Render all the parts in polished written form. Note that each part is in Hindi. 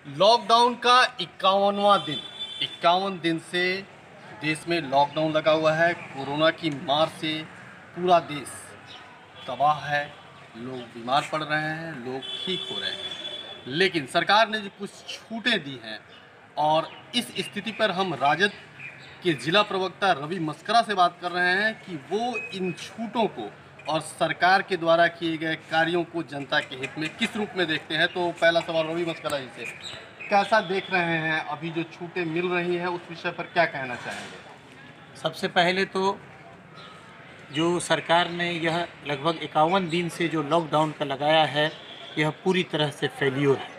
लॉकडाउन का 51वां दिन। 51 दिन से देश में लॉकडाउन लगा हुआ है। कोरोना की मार से पूरा देश तबाह है। लोग बीमार पड़ रहे हैं, लोग ठीक हो रहे हैं, लेकिन सरकार ने जो कुछ छूटें दी हैं, और इस स्थिति पर हम राजद के जिला प्रवक्ता रवि मस्करा से बात कर रहे हैं कि वो इन छूटों को और सरकार के द्वारा किए गए कार्यों को जनता के हित में किस रूप में देखते हैं। तो पहला सवाल रवि मस्करा जी से, कैसा देख रहे हैं अभी जो छूटें मिल रही हैं, उस विषय पर क्या कहना चाहेंगे? सबसे पहले तो जो सरकार ने यह लगभग 51 दिन से जो लॉकडाउन का लगाया है, यह पूरी तरह से फेल्योर है।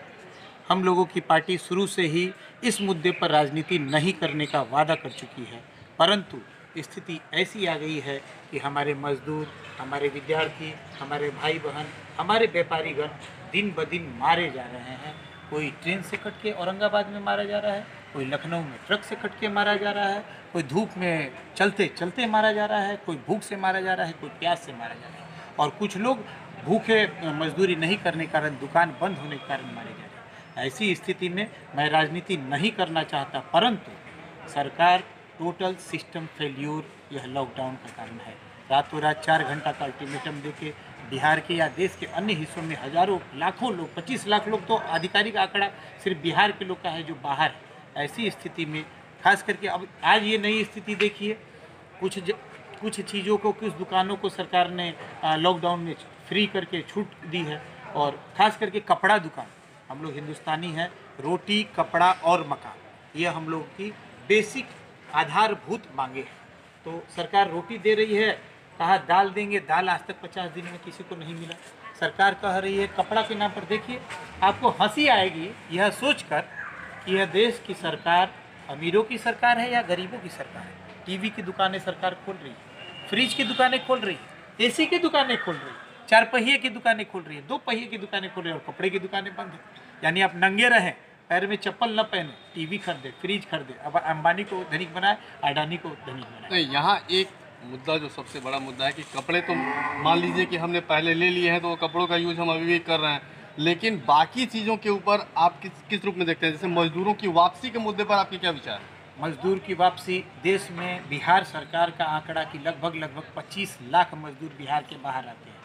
हम लोगों की पार्टी शुरू से ही इस मुद्दे पर राजनीति नहीं करने का वादा कर चुकी है, परंतु स्थिति ऐसी आ गई है कि हमारे मजदूर, हमारे विद्यार्थी, हमारे भाई बहन, हमारे व्यापारीगण दिन ब दिन मारे जा रहे हैं। कोई ट्रेन से कट के औरंगाबाद में मारा जा रहा है, कोई लखनऊ में ट्रक से कट के मारा जा रहा है, कोई धूप में चलते चलते मारा जा रहा है, कोई भूख से मारा जा रहा है, कोई प्यास से मारा जा रहा है, और कुछ लोग भूखे मजदूरी नहीं करने के कारण, दुकान बंद होने के कारण मारे जा रहे हैं। ऐसी स्थिति में मैं राजनीति नहीं करना चाहता, परंतु सरकार टोटल सिस्टम फेल्यूर यह लॉकडाउन का कारण है। रातों रात 4 घंटा का अल्टीमेटम देके बिहार के या देश के अन्य हिस्सों में हजारों लाखों लोग, 25 लाख लोग तो आधिकारिक आंकड़ा सिर्फ बिहार के लोग का है जो बाहर है। ऐसी स्थिति में खास करके अब आज ये नई स्थिति देखिए, कुछ चीज़ों को, कुछ दुकानों को सरकार ने लॉकडाउन में फ्री करके छूट दी है, और खास करके कपड़ा दुकान, हम लोग हिंदुस्तानी हैं, रोटी, कपड़ा और मकान, ये हम लोग की बेसिक आधारभूत मांगे हैं। तो सरकार रोटी दे रही है, कहा दाल देंगे, दाल आज तक 50 दिन में किसी को नहीं मिला। सरकार कह रही है कपड़ा के नाम पर, देखिए आपको हंसी आएगी यह सोचकर कि यह देश की सरकार अमीरों की सरकार है या गरीबों की सरकार है। टीवी की दुकानें सरकार खोल रही है, फ्रिज की दुकानें खोल रही है, एसी की दुकानें खोल रही है, 4 पहिए की दुकानें खोल रही है, 2 पहिए की दुकानें खोल रही है, और कपड़े की दुकानें बंद है। यानी आप नंगे रहें, पैर में चप्पल न पहने, टीवी खरीदे, फ्रिज खरीदे। अब अंबानी को धनिक बनाए, अडानी को धनिक बनाए। नहीं, यहाँ एक मुद्दा जो सबसे बड़ा मुद्दा है कि कपड़े तो मान लीजिए कि हमने पहले ले लिए हैं, तो वो कपड़ों का यूज हम अभी भी कर रहे हैं, लेकिन बाकी चीज़ों के ऊपर आप किस रूप में देखते हैं? जैसे मजदूरों की वापसी के मुद्दे पर आपके क्या विचार है? मजदूर की वापसी, देश में बिहार सरकार का आंकड़ा कि लगभग 25 लाख मजदूर बिहार के बाहर आते हैं।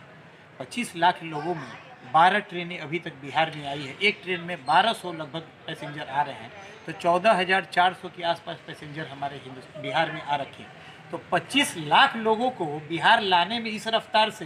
25 लाख लोगों में 12 ट्रेनें अभी तक बिहार में आई है, एक ट्रेन में 1200 लगभग पैसेंजर आ रहे हैं, तो 14,400 के आसपास पैसेंजर हमारे बिहार में आ रखे हैं। तो 25 लाख लोगों को बिहार लाने में इस रफ्तार से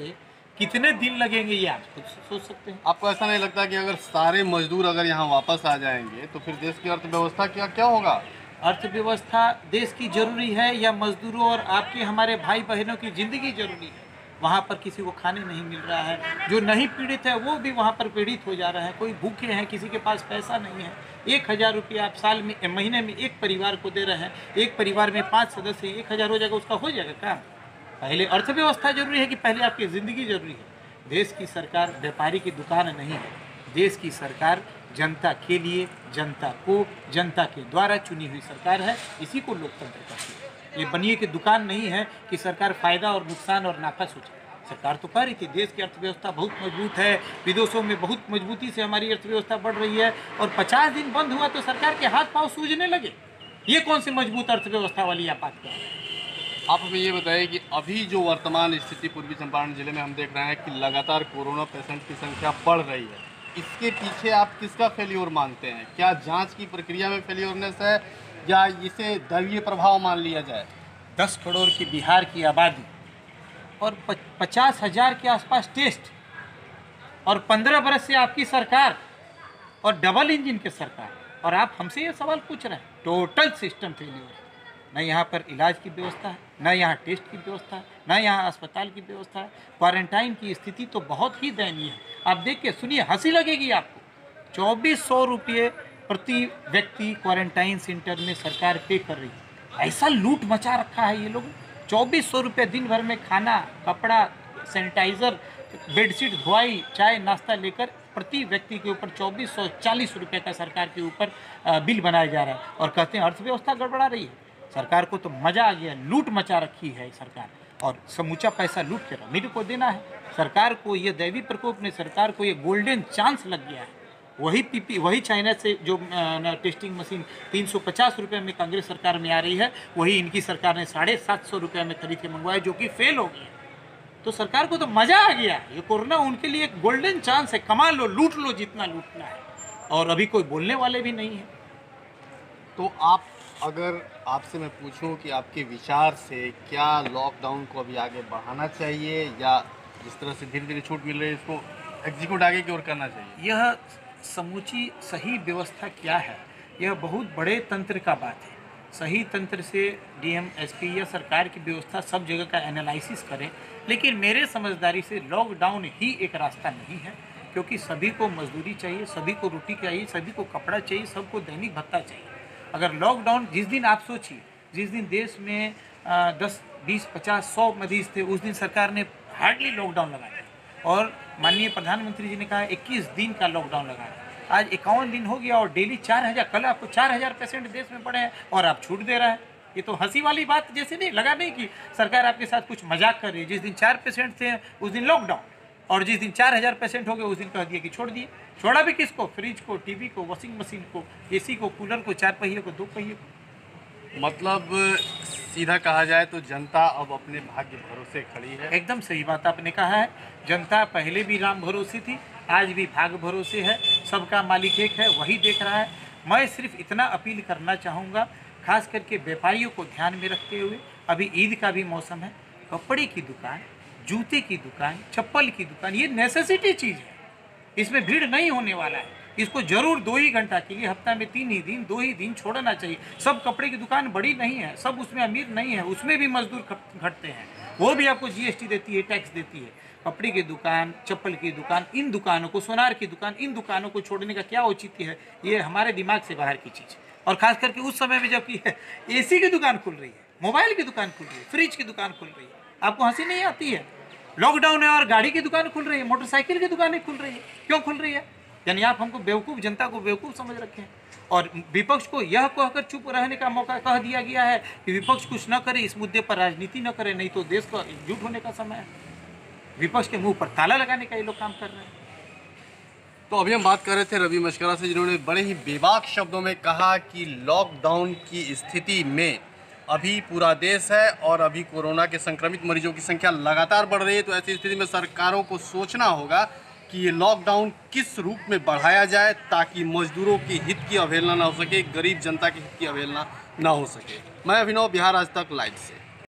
कितने दिन लगेंगे, ये आप खुद सोच सकते हैं। आपको ऐसा नहीं लगता कि अगर सारे मजदूर अगर यहाँ वापस आ जाएंगे तो फिर देश की अर्थव्यवस्था क्या होगा? अर्थव्यवस्था देश की जरूरी है या मजदूरों और आपके हमारे भाई बहनों की ज़िंदगी जरूरी है? वहाँ पर किसी को खाने नहीं मिल रहा है, जो नहीं पीड़ित है वो भी वहाँ पर पीड़ित हो जा रहा है, कोई भूखे हैं, किसी के पास पैसा नहीं है। 1000 रुपया आप साल में, महीने में एक परिवार को दे रहे हैं, एक परिवार में 5 सदस्य, 1000 हो जाएगा, उसका हो जाएगा काम? पहले अर्थव्यवस्था जरूरी है कि पहले आपकी ज़िंदगी जरूरी है? देश की सरकार व्यापारी की दुकान नहीं है, देश की सरकार जनता के लिए, जनता को, जनता के द्वारा चुनी हुई सरकार है। इसी को लोकतंत्र कहते हैं। ये बनिए की दुकान नहीं है कि सरकार फायदा और नुकसान और नाफा सोचे। सरकार तो कह रही थी देश की अर्थव्यवस्था बहुत मजबूत है, विदेशों में बहुत मजबूती से हमारी अर्थव्यवस्था बढ़ रही है, और 50 दिन बंद हुआ तो सरकार के हाथ पांव सूजने लगे। ये कौन सी मजबूत अर्थव्यवस्था वाली आप बात कर रहे हैं? आप हमें ये बताइए कि अभी जो वर्तमान स्थिति पूर्वी चंपारण जिले में हम देख रहे हैं कि लगातार कोरोना पेशेंट की संख्या बढ़ रही है, इसके पीछे आप किसका फेल्योर मानते हैं? क्या जांच की प्रक्रिया में फेल्योरनेस है, या इसे दैवीय प्रभाव मान लिया जाए? 10 करोड़ की बिहार की आबादी और 50,000 के आसपास टेस्ट, और 15 बरस से आपकी सरकार और डबल इंजन की सरकार, और आप हमसे ये सवाल पूछ रहे हैं। टोटल सिस्टम फेलियर है। न यहाँ पर इलाज की व्यवस्था है, न यहाँ टेस्ट की व्यवस्था है, न यहाँ अस्पताल की व्यवस्था है। क्वारंटाइन की स्थिति तो बहुत ही दयनीय है। आप देख के सुनिए, हंसी लगेगी आपको। 2400 रुपये प्रति व्यक्ति क्वारंटाइन सेंटर में सरकार पे कर रही है। ऐसा लूट मचा रखा है ये लोग। 2400 रुपये दिन भर में खाना, कपड़ा, सैनिटाइज़र, बेडशीट धुआई, चाय नाश्ता लेकर प्रति व्यक्ति के ऊपर 2440 रुपये का सरकार के ऊपर बिल बनाया जा रहा है, और कहते हैं अर्थव्यवस्था गड़बड़ा रही है। सरकार को तो मजा आ गया, लूट मचा रखी है सरकार, और समूचा पैसा लूट कर अमीर को देना है। सरकार को ये दैवी प्रकोप ने, सरकार को ये गोल्डन चांस लग गया है वही चाइना से जो टेस्टिंग मशीन 350 रुपये में कांग्रेस सरकार में आ रही है, वही इनकी सरकार ने 750 रुपये में खरीद के मंगवाया, जो कि फेल हो गया। तो सरकार को तो मज़ा आ गया। ये कोरोना उनके लिए एक गोल्डन चांस है, कमा लो, लूट लो जितना लूटना है, और अभी कोई बोलने वाले भी नहीं है। तो आप, अगर आपसे मैं पूछूं कि आपके विचार से क्या लॉकडाउन को अभी आगे बढ़ाना चाहिए, या जिस तरह से धीरे धीरे छूट मिल रही है इसको एग्जीक्यूट आगे की ओर करना चाहिए? यह समूची सही व्यवस्था क्या है, यह बहुत बड़े तंत्र का बात है। सही तंत्र से डीएम, एसपी या सरकार की व्यवस्था सब जगह का एनालिसिस करें, लेकिन मेरे समझदारी से लॉकडाउन ही एक रास्ता नहीं है, क्योंकि सभी को मजदूरी चाहिए, सभी को रोटी चाहिए, सभी को कपड़ा चाहिए, सबको दैनिक भत्ता चाहिए। अगर लॉकडाउन, जिस दिन आप सोचिए, जिस दिन देश में 10, 20, 50, 100 मरीज थे, उस दिन सरकार ने हार्डली लॉकडाउन लगाया, और माननीय प्रधानमंत्री जी ने कहा 21 दिन का लॉकडाउन लगाया। आज 51 दिन हो गया और डेली 4000, कल आपको 4000 पेशेंट देश में पड़े हैं और आप छूट दे रहा है। ये तो हंसी वाली बात जैसे नहीं लगा, नहीं कि सरकार आपके साथ कुछ मजाक कर रही है। जिस दिन 4 पेशेंट थे उस दिन लॉकडाउन, और जिस दिन 4000 पेशेंट हो गए उस दिन कह दिया कि छोड़ दिए। छोड़ा भी किसको? फ्रिज को, टीवी को, वॉशिंग मशीन को, एसी को, कूलर को, 4 पहिए को, 2 पहिए को। मतलब सीधा कहा जाए तो जनता अब अपने भाग्य भरोसे खड़ी है। एकदम सही बात आपने कहा है। जनता पहले भी राम भरोसे थी, आज भी भाग भरोसे है। सबका मालिक एक है, वही देख रहा है। मैं सिर्फ इतना अपील करना चाहूँगा, खास करके व्यापारियों को ध्यान में रखते हुए, अभी ईद का भी मौसम है, कपड़े की दुकान, जूते की दुकान, चप्पल की दुकान, ये नेसेसिटी चीज़ है, इसमें भीड़ नहीं होने वाला है। इसको जरूर 2 ही घंटा के लिए, हफ्ता में 3 ही दिन, 2 ही दिन छोड़ना चाहिए। सब कपड़े की दुकान बड़ी नहीं है, सब उसमें अमीर नहीं है, उसमें भी मजदूर घटते हैं, वो भी आपको जीएसटी देती है, टैक्स देती है। कपड़े की दुकान, चप्पल की दुकान, इन दुकानों को, सोनार की दुकान, इन दुकानों को छोड़ने का क्या औचित्य है? ये हमारे दिमाग से बाहर की चीज़। और खास करके उस समय में जबकि एसी की दुकान खुल रही है, मोबाइल की दुकान खुल रही है, फ्रिज की दुकान खुल रही है, आपको हंसी नहीं आती है? लॉकडाउन है और गाड़ी की दुकान खुल रही है, मोटरसाइकिल की दुकानें खुल रही है। क्यों खुल रही है? यानी आप हमको बेवकूफ़, जनता को बेवकूफ़ समझ रखे हैं। और विपक्ष को यह कहकर चुप रहने का मौका कह दिया गया है कि विपक्ष कुछ न करे, इस मुद्दे पर राजनीति न करे, नहीं तो देश का एकजुट होने का समय है। विपक्ष के मुंह पर ताला लगाने का ये लोग काम कर रहे हैं। तो अभी हम बात कर रहे थे रवि मशकरा से, जिन्होंने बड़े ही बेबाक शब्दों में कहा कि लॉकडाउन की स्थिति में अभी पूरा देश है और अभी कोरोना के संक्रमित मरीजों की संख्या लगातार बढ़ रही है। तो ऐसी स्थिति में सरकारों को सोचना होगा कि ये लॉकडाउन किस रूप में बढ़ाया जाए ताकि मजदूरों की हित की अवहेलना ना हो सके, गरीब जनता के हित की अवहेलना ना हो सके। मैं अभिनव, बिहार आज तक लाइव से।